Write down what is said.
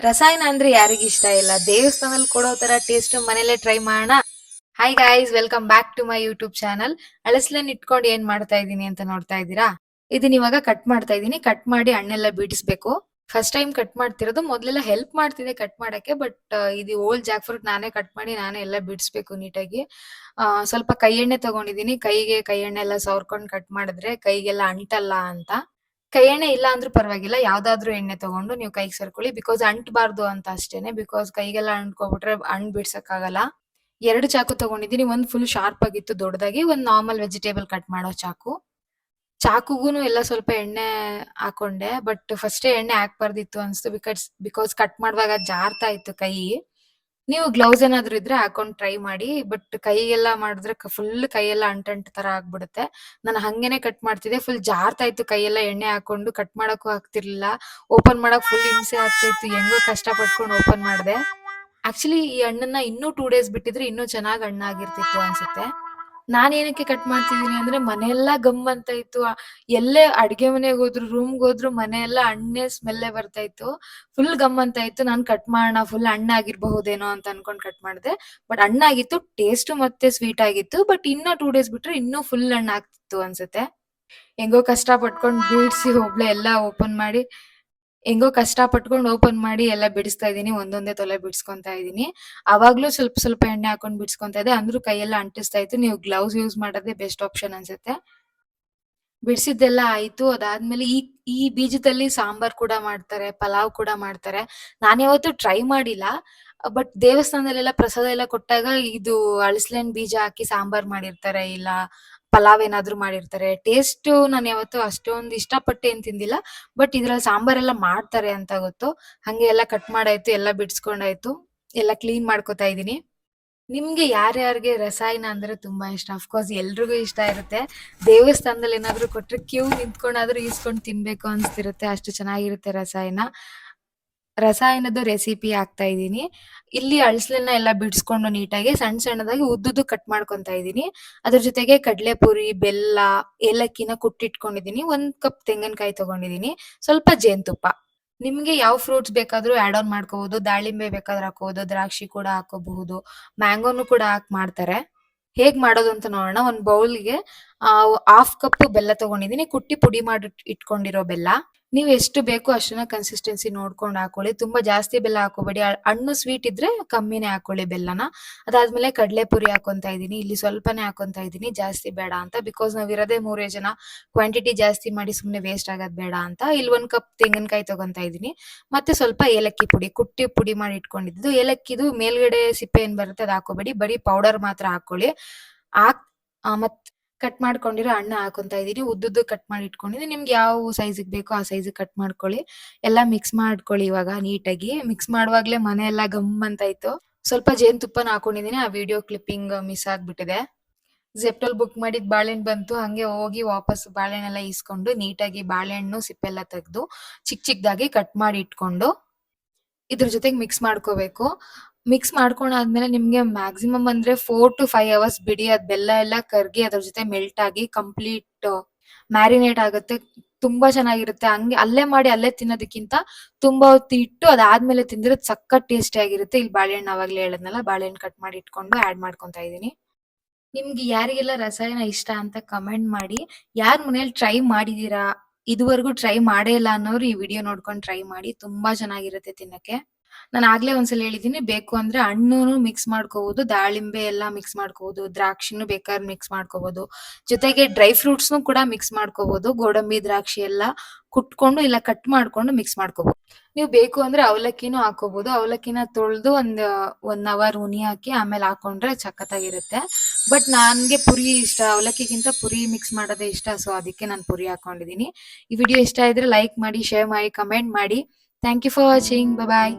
ರಸಾಯನ ಅಂದ್ರೆ ಯಾರಿಗಿಷ್ಟ ಇಲ್ಲ? ದೇವಸ್ಥಾನದಲ್ಲಿ ಕೊಡೋ ತರ ಟೇಸ್ಟ್ ಮನೇಲೆ ಟ್ರೈ ಮಾಡೋಣ. Hi guys, welcome back to my YouTube channel. ಅಳಸ್ಲೇನ್ ಇಟ್ಕೊಂಡು ಏನ್ ಮಾಡ್ತಾ ಇದೀನಿ ಅಂತ ನೋಡ್ತಾ ಇದ್ದೀರಾ? ಇದನ್ನ ಇವಾಗ ಕಟ್ ಮಾಡ್ತಾ ಇದೀನಿ. ಕಟ್ ಮಾಡಿ ಹಣ್ಣೆಲ್ಲ ಬಿಡಿಸ್ಬೇಕು. ಫಸ್ಟ್ ಟೈಮ್ ಕಟ್ ಮಾಡ್ತಿರೋದು. ಮೊದ್ಲೆಲ್ಲ ಹೆಲ್ಪ್ ಮಾಡ್ತಿದ್ದೆ ಕಟ್ ಮಾಡಕ್ಕೆ. ಬಟ್ ಇದು ಓಲ್ಡ್ ಜಾಕ್ ಫ್ರೂಟ್ ನಾನೇ ಕಟ್ ಮಾಡಿ ನಾನೇ ಎಲ್ಲ ಬಿಡಿಸ್ಬೇಕು ನೀಟಾಗಿ. ಸ್ವಲ್ಪ ಕೈ ಎಣ್ಣೆ ತಗೊಂಡಿದೀನಿ. ಕೈ ಎಣ್ಣೆ ಎಲ್ಲ ಸವರ್ಕೊಂಡು ಕಟ್ ಮಾಡಿದ್ರೆ ಕೈಗೆಲ್ಲ ಅಂಟಲ್ಲ ಅಂತ. ಕೈ ಎಣ್ಣೆ ಇಲ್ಲ ಅಂದ್ರೂ ಪರವಾಗಿಲ್ಲ. ಯಾವ್ದಾದ್ರು ಎಣ್ಣೆ ತಗೊಂಡು ನೀವು ಕೈಗೆ ಸೇರ್ಕೊಳ್ಳಿ. ಬಿಕಾಸ್ ಅಂಟಬಾರ್ದು ಅಂತ ಅಷ್ಟೇನೆ. ಬಿಕಾಸ್ ಕೈಗೆಲ್ಲ ಅಂಟ್ಕೊಬಿಟ್ರೆ ಹಣ್ಣು ಬಿಡ್ಸಕ್ಕಾಗಲ್ಲ. 2 ಚಾಕು ತಗೊಂಡಿದ್ದೀನಿ. ಒಂದು ಫುಲ್ ಶಾರ್ಪ್ ಆಗಿತ್ತು ದೊಡ್ಡದಾಗಿ. ಒಂದು ನಾರ್ಮಲ್ ವೆಜಿಟೇಬಲ್ ಕಟ್ ಮಾಡೋ ಚಾಕು. ಚಾಕುಗೂನು ಎಲ್ಲ ಸ್ವಲ್ಪ ಎಣ್ಣೆ ಹಾಕೊಂಡೆ. ಬಟ್ ಫಸ್ಟೇ ಎಣ್ಣೆ ಹಾಕ್ಬಾರ್ದಿತ್ತು ಅನ್ಸ್ತು. ಬಿಕಾಸ್ ಕಟ್ ಮಾಡುವಾಗ ಜಾರ್ತಾ ಇತ್ತು ಕೈ. ನೀವು ಗ್ಲೌಸ್ ಏನಾದ್ರು ಇದ್ರೆ ಹಾಕೊಂಡ್ ಟ್ರೈ ಮಾಡಿ. ಬಟ್ ಕೈಗೆಲ್ಲ ಮಾಡಿದ್ರೆ ಫುಲ್ ಕೈಯೆಲ್ಲ ಅಂಟಂಟ್ ತರ ಆಗ್ಬಿಡುತ್ತೆ. ನಾನು ಹಂಗೇನೆ ಕಟ್ ಮಾಡ್ತಿದ್ದೆ. ಫುಲ್ ಜಾರ್ತಾ ಇತ್ತು ಕೈಯೆಲ್ಲ ಎಣ್ಣೆ ಹಾಕೊಂಡು. ಕಟ್ ಮಾಡಕ್ಕೂ ಆಗ್ತಿರ್ಲಿಲ್ಲ. ಓಪನ್ ಮಾಡಕ್ ಫುಲ್ ಹಿಂಸೆ ಆಗ್ತಾ ಇತ್ತು. ಹೆಂಗೋ ಕಷ್ಟ ಪಟ್ಕೊಂಡು ಓಪನ್ ಮಾಡ್ದೆ. ಆಕ್ಚುಲಿ ಈ ಹಣ್ಣನ್ನ ಇನ್ನೂ 2 ಡೇಸ್ ಬಿಟ್ಟಿದ್ರೆ ಇನ್ನೂ ಚೆನ್ನಾಗ್ ಹಣ್ಣಾಗಿರ್ತಿತ್ತು ಅನ್ಸುತ್ತೆ. ನಾನ್ ಏನಕ್ಕೆ ಕಟ್ ಮಾಡ್ತಿದೀನಿ ಅಂದ್ರೆ ಮನೆಯೆಲ್ಲ ಗಮ್ ಅಂತ ಇತ್ತು. ಎಲ್ಲೇ ಅಡ್ಗೆ ಮನೆಗೆ ಹೋದ್ರು, ರೂಮ್ಗೆ ಹೋದ್ರು ಮನೆಯೆಲ್ಲ ಹಣ್ಣೆ ಸ್ಮೆಲ್ಲೇ ಬರ್ತಾ ಇತ್ತು. ಫುಲ್ ಗಮ್ ಅಂತ ಇತ್ತು. ನಾನ್ ಕಟ್ ಮಾಡೋಣ ಫುಲ್ ಹಣ್ಣಾಗಿರ್ಬಹುದೇನೋ ಅಂತ ಅನ್ಕೊಂಡ್ ಕಟ್ ಮಾಡ್ದೆ. ಬಟ್ ಹಣ್ಣಾಗಿತ್ತು. ಟೇಸ್ಟ್ ಮತ್ತೆ ಸ್ವೀಟ್ ಆಗಿತ್ತು. ಬಟ್ ಇನ್ನ 2 ಡೇಸ್ ಬಿಟ್ರೆ ಇನ್ನೂ ಫುಲ್ ಹಣ್ಣಾಗ್ತಿತ್ತು ಅನ್ಸುತ್ತೆ. ಹೆಂಗೋ ಕಷ್ಟ ಪಟ್ಕೊಂಡ್ ಬಿಡ್ಸಿ ಒಬ್ಳೆ ಎಲ್ಲ ಓಪನ್ ಮಾಡಿ ಹೆಂಗೋ ಕಷ್ಟ ಪಟ್ಕೊಂಡು ಓಪನ್ ಮಾಡಿ ಎಲ್ಲ ಬಿಡಿಸ್ತಾ ಇದೀನಿ. ಒಂದೊಂದೇ ತೊಲೆ ಬಿಡಿಸ್ಕೊಂತಾ ಇದೀನಿ. ಅವಾಗ್ಲೂ ಸ್ವಲ್ಪ ಸ್ವಲ್ಪ ಎಣ್ಣೆ ಹಾಕೊಂಡ್ ಬಿಡಿಸ್ಕೊಂತಾ ಇದ್ದೆ. ಅಂದ್ರೂ ಕೈಯೆಲ್ಲ ಅಂಟಿಸ್ತಾ ಇತ್ತು. ನೀವು ಗ್ಲೌಸ್ ಯೂಸ್ ಮಾಡೋದೇ ಬೆಸ್ಟ್ ಆಪ್ಷನ್ ಅನ್ಸುತ್ತೆ. ಬಿಡಿಸಿದ್ದೆಲ್ಲ ಆಯ್ತು. ಅದಾದ್ಮೇಲೆ ಈ ಈ ಬೀಜದಲ್ಲಿ ಸಾಂಬಾರ್ ಕೂಡ ಮಾಡ್ತಾರೆ, ಪಲಾವ್ ಕೂಡ ಮಾಡ್ತಾರೆ. ನಾನ್ಯಾವತ್ತೂ ಟ್ರೈ ಮಾಡಿಲ್ಲ. ಬಟ್ ದೇವಸ್ಥಾನದಲ್ಲೆಲ್ಲ ಪ್ರಸಾದ ಎಲ್ಲ ಕೊಟ್ಟಾಗ ಇದು ಅಳಸ್ಲೆಹಣ್ಣ್ ಬೀಜ ಹಾಕಿ ಸಾಂಬಾರ್ ಮಾಡಿರ್ತಾರೆ, ಇಲ್ಲ ಪಲಾವ್ ಏನಾದ್ರು ಮಾಡಿರ್ತಾರೆ. ಟೇಸ್ಟ್ ನಾನು ಯಾವತ್ತೂ ಅಷ್ಟೊಂದು ಇಷ್ಟಪಟ್ಟು ಏನ್ ತಿಂದಿಲ್ಲ. ಬಟ್ ಇದ್ರಲ್ಲಿ ಸಾಂಬಾರೆಲ್ಲ ಮಾಡ್ತಾರೆ ಅಂತ ಗೊತ್ತು. ಹಂಗೆ ಎಲ್ಲ ಕಟ್ ಮಾಡಾಯ್ತು, ಎಲ್ಲ ಬಿಡಿಸ್ಕೊಂಡಾಯ್ತು. ಎಲ್ಲ ಕ್ಲೀನ್ ಮಾಡ್ಕೊತಾ ಇದೀನಿ. ನಿಮ್ಗೆ ಯಾರ್ಯಾರಿಗೆ ರಸಾಯನ ಅಂದ್ರೆ ತುಂಬಾ ಇಷ್ಟ? ಅಫ್ಕೋರ್ಸ್ ಎಲ್ರಿಗೂ ಇಷ್ಟ ಇರುತ್ತೆ. ದೇವಸ್ಥಾನದಲ್ಲಿ ಏನಾದ್ರು ಕೊಟ್ರೆ ಕ್ಯೂ ನಿಂತ್ಕೊಂಡಾದ್ರೂ ಈಸ್ಕೊಂಡ್ ತಿನ್ಬೇಕು ಅನ್ಸ್ತಿರುತ್ತೆ. ಅಷ್ಟು ಚೆನ್ನಾಗಿರುತ್ತೆ ರಸಾಯನ. ರಸಾಯನದ ರೆಸಿಪಿ ಹಾಕ್ತಾ ಇದೀನಿ. ಇಲ್ಲಿ ಅಳಸ್ಲನ್ನ ಎಲ್ಲ ಬಿಡಿಸ್ಕೊಂಡು ನೀಟಾಗಿ ಸಣ್ಣ ಸಣ್ಣದಾಗಿ ಉದ್ದುದ್ದು ಕಟ್ ಮಾಡ್ಕೊಂತಾ ಇದೀನಿ. ಅದ್ರ ಜೊತೆಗೆ ಕಡ್ಲೆಪುರಿ, ಬೆಲ್ಲ, ಏಲಕ್ಕಿನ ಕುಟ್ಟಿಟ್ಕೊಂಡಿದೀನಿ. 1 ಕಪ್ ತೆಂಗಿನಕಾಯಿ ತಗೊಂಡಿದೀನಿ. ಸ್ವಲ್ಪ ಜೇನ್ತುಪ್ಪ. ನಿಮ್ಗೆ ಯಾವ ಫ್ರೂಟ್ಸ್ ಬೇಕಾದ್ರೂ ಆಡ್ ಆನ್ ಮಾಡ್ಕೋಬಹುದು. ದಾಳಿಂಬೆ ಬೇಕಾದ್ರೆ ಹಾಕೋಬಹುದು, ದ್ರಾಕ್ಷಿ ಕೂಡ ಹಾಕೋಬಹುದು, ಮ್ಯಾಂಗೋನು ಕೂಡ ಹಾಕಿ ಮಾಡ್ತಾರೆ. ಹೇಗ್ ಮಾಡೋದು ಅಂತ ನೋಡೋಣ. ಒಂದ್ ಬೌಲ್ಗೆ 1/2 ಕಪ್ ಬೆಲ್ಲ ತಗೊಂಡಿದೀನಿ. ಕುಟ್ಟಿ ಪುಡಿ ಮಾಡಿ ಇಟ್ಕೊಂಡಿರೋ ಬೆಲ್ಲ. ನೀವ್ ಎಷ್ಟು ಬೇಕೋ ಅಷ್ಟನ್ನ ಕನ್ಸಿಸ್ಟೆನ್ಸಿ ನೋಡ್ಕೊಂಡು ಹಾಕೊಳ್ಳಿ. ತುಂಬಾ ಜಾಸ್ತಿ ಬೆಲ್ಲ ಹಾಕೋಬೇಡಿ. ಹಣ್ಣು ಸ್ವೀಟ್ ಇದ್ರೆ ಕಮ್ಮಿನೇ ಹಾಕೊಳ್ಳಿ ಬೆಲ್ಲನ. ಅದಾದ್ಮೇಲೆ ಕಡ್ಲೆ ಪುರಿ ಹಾಕೊಂತಾ ಇದೀನಿ. ಇಲ್ಲಿ ಸ್ವಲ್ಪನೇ ಹಾಕೊಂತಾ ಇದೀನಿ, ಜಾಸ್ತಿ ಬೇಡ ಅಂತ. ಬಿಕಾಸ್ ನಾವ್ ಇರೋದೇ 3 ಜನ. ಕ್ವಾಂಟಿಟಿ ಜಾಸ್ತಿ ಮಾಡಿ ಸುಮ್ನೆ ವೇಸ್ಟ್ ಆಗೋದ್ ಬೇಡ ಅಂತ. ಇಲ್ಲಿ 1 ಕಪ್ ತೆಂಗಿನಕಾಯಿ ತಗೊಂತಾ ಇದೀನಿ. ಮತ್ತೆ ಸ್ವಲ್ಪ ಏಲಕ್ಕಿ ಪುಡಿ, ಕುಟ್ಟಿ ಪುಡಿ ಮಾಡಿ ಇಟ್ಕೊಂಡಿದ್ದು. ಏಲಕ್ಕಿದು ಮೇಲ್ಗಡೆ ಸಿಪ್ಪೆ ಏನ್ ಬರುತ್ತೆ ಅದ್ ಹಾಕೋಬೇಡಿ. ಬರೀ ಪೌಡರ್ ಮಾತ್ರ ಹಾಕೊಳ್ಳಿ. ಹಾಕ್ ಮತ್ ಕಟ್ ಮಾಡ್ಕೊಂಡಿರೋ ಹಣ್ಣು ಹಾಕೊಂತಾ ಇದೀನಿ. ಉದ್ದುದ್ದು ಕಟ್ ಮಾಡಿ ಇಟ್ಕೊಂಡಿದ್ದೀನಿ. ನಿಮ್ಗೆ ಯಾವ ಸೈಜಿಗೆ ಬೇಕೋ ಆ ಸೈಜಿಗೆ ಕಟ್ ಮಾಡ್ಕೊಳ್ಳಿ. ಎಲ್ಲ ಮಿಕ್ಸ್ ಮಾಡ್ಕೊಳ್ಳಿ ಇವಾಗ ನೀಟಾಗಿ. ಮಿಕ್ಸ್ ಮಾಡುವಾಗ್ಲೇ ಮನೆ ಎಲ್ಲ ಗಮ್ ಅಂತ ಇತ್ತು. ಸ್ವಲ್ಪ ಜೇನುತುಪ್ಪನ ಹಾಕೊಂಡಿದೀನಿ. ಆ ವಿಡಿಯೋ ಕ್ಲಿಪ್ಪಿಂಗ್ ಮಿಸ್ ಆಗ್ಬಿಟ್ಟಿದೆ. ಜೆಪ್ಟೋಲ್ ಬುಕ್ ಮಾಡಿದ್ ಬಾಳೆಹಣ್ಣು ಬಂತು. ಹಂಗೆ ಹೋಗಿ ವಾಪಸ್ ಬಾಳೆಹಣ್ಣೆಲ್ಲ ಈಸ್ಕೊಂಡು ನೀಟಾಗಿ ಬಾಳೆಹಣ್ಣು ಸಿಪ್ಪೆಲ್ಲ ತೆಗ್ದು ಚಿಕ್ಕದಾಗಿ ಕಟ್ ಮಾಡಿ ಇಟ್ಕೊಂಡು ಇದ್ರ ಜೊತೆಗೆ ಮಿಕ್ಸ್ ಮಾಡ್ಕೋಬೇಕು. ಮಿಕ್ಸ್ ಮಾಡ್ಕೊಂಡಾದ್ಮೇಲೆ ನಿಮ್ಗೆ ಮ್ಯಾಕ್ಸಿಮಮ್ ಅಂದ್ರೆ 4 to 5 ಅವರ್ಸ್ ಬಿಡಿ. ಅದ್ ಬೆಲ್ಲ ಎಲ್ಲ ಕರ್ಗಿ ಅದ್ರ ಜೊತೆ ಮೆಲ್ಟ್ ಆಗಿ ಕಂಪ್ಲೀಟ್ ಮ್ಯಾರಿನೇಟ್ ಆಗುತ್ತೆ. ತುಂಬಾ ಚೆನ್ನಾಗಿರುತ್ತೆ. ಹಂಗೆ ಅಲ್ಲೇ ಮಾಡಿ ಅಲ್ಲೇ ತಿನ್ನೋದಕ್ಕಿಂತ ತುಂಬಾ ಹೊತ್ತು ಇಟ್ಟು ಅದಾದ್ಮೇಲೆ ತಿಂದ್ರೆ ಸಖತ್ ಟೇಸ್ಟಿ ಆಗಿರುತ್ತೆ. ಇಲ್ಲಿ ಬಾಳೆಹಣ್ಣು ಆವಾಗ್ಲೇ ಹೇಳದ್ನಲ್ಲ, ಬಾಳೆಹಣ್ಣು ಕಟ್ ಮಾಡಿ ಇಟ್ಕೊಂಡು ಆಡ್ ಮಾಡ್ಕೊಂತಾ ಇದೀನಿ. ನಿಮ್ಗೆ ಯಾರಿಗೆಲ್ಲ ರಸಾಯನ ಇಷ್ಟ ಅಂತ ಕಮೆಂಟ್ ಮಾಡಿ. ಯಾರ್ ಮನೇಲಿ ಟ್ರೈ ಮಾಡಿದೀರಾ? ಇದುವರೆಗೂ ಟ್ರೈ ಮಾಡೇ ಇಲ್ಲ ಅನ್ನೋರು ಈ ವಿಡಿಯೋ ನೋಡ್ಕೊಂಡು ಟ್ರೈ ಮಾಡಿ. ತುಂಬಾ ಚೆನ್ನಾಗಿರುತ್ತೆ ತಿನ್ನಕ್ಕೆ. ನಾನು ಆಗ್ಲೇ ಒಂದ್ಸಲ ಹೇಳಿದೀನಿ. ಬೇಕು ಅಂದ್ರೆ ಹಣ್ಣುನು ಮಿಕ್ಸ್ ಮಾಡ್ಕೋಬಹುದು, ದಾಳಿಂಬೆ ಎಲ್ಲ ಮಿಕ್ಸ್ ಮಾಡ್ಕೋಬಹುದು, ದ್ರಾಕ್ಷಿನೂ ಬೇಕಾದ್ರೆ ಮಿಕ್ಸ್ ಮಾಡ್ಕೋಬಹುದು. ಜೊತೆಗೆ ಡ್ರೈ ಫ್ರೂಟ್ಸ್ನು ಕೂಡ ಮಿಕ್ಸ್ ಮಾಡ್ಕೋಬಹುದು. ಗೋಡಂಬಿ, ದ್ರಾಕ್ಷಿ ಎಲ್ಲ ಕುಟ್ಕೊಂಡು ಇಲ್ಲ ಕಟ್ ಮಾಡ್ಕೊಂಡು ಮಿಕ್ಸ್ ಮಾಡ್ಕೋಬಹುದು. ನೀವು ಬೇಕು ಅಂದ್ರೆ ಅವಲಕ್ಕಿನೂ ಹಾಕೋಬಹುದು. ಅವಲಕ್ಕಿನ ತೊಳೆದು ಒಂದ್ 1 ಅವರ್ ಉನಿ ಹಾಕಿ ಆಮೇಲೆ ಹಾಕೊಂಡ್ರೆ ಸಖತ್ತಾಗಿರುತ್ತೆ. ಬಟ್ ನನ್ಗೆ ಪುರಿ ಇಷ್ಟ. ಅವಲಕ್ಕಿಗಿಂತ ಪುರಿ ಮಿಕ್ಸ್ ಮಾಡೋದೇ ಇಷ್ಟ. ಸೊ ಅದಕ್ಕೆ ನಾನು ಪುರಿ ಹಾಕೊಂಡಿದೀನಿ. ಈ ವಿಡಿಯೋ ಇಷ್ಟ ಇದ್ರೆ ಲೈಕ್ ಮಾಡಿ, ಶೇರ್ ಮಾಡಿ, ಕಮೆಂಟ್ ಮಾಡಿ. Thank you for watching. Bye.